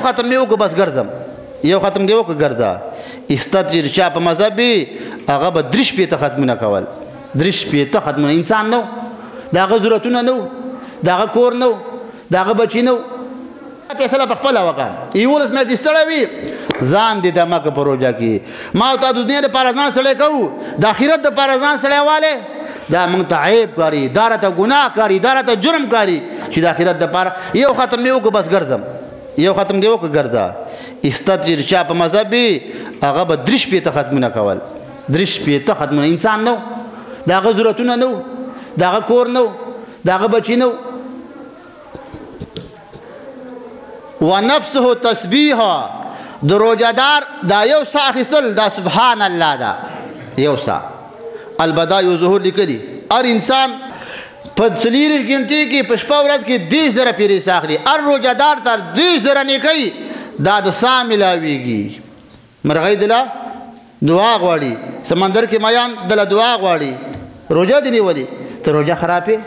ختم مې وکړو بس ګرځم یو ختم دې وکړو ګرځه استطیر چا په مذهب وي هغه به 3 شپېته ختمونه کول 3 شپېته ختمونه انسان نه د هغه ضرورتونه نه د هغه کور نه د هغه بچي نه فیصله په خپله وکړه 11 میاشتې ستړی وي ځان دې دمه که په روژه کې ما او تا د دنیا دپاره ځان سړی کوو د آخرت دپاره ځان سړی والی دا موږ ته عیب کاري دا راته ګناه کاري دا راته جرم کاري چې د آخرت دپاره یو ختم مې وکړو بس ګرځم یو ختم دې وکړو ګرځه استطیر چا په مذهب وي هغه به 3 شپېته ختمونه کول 3 شپېته ختمونه انسان نه د هغه ضرورتونه نه د هغه کور نه د هغه بچي نه ونفسه تسبیحا د روجهدار دا یو سا اخیستل دا سبحان الله دا یو سا البدایع والظهور لیکلي هر انسان په 40 غنټې کې په شپه ورځ کې 10 زره پیرې سا اخلي هر روجهدار تر 10 زره نیکۍ دا د سا ملاویږي مرغۍ دله دعا غواړي سمندر کې مایان دله دعا غواړي روژه دې نیولې ته روژه خرابې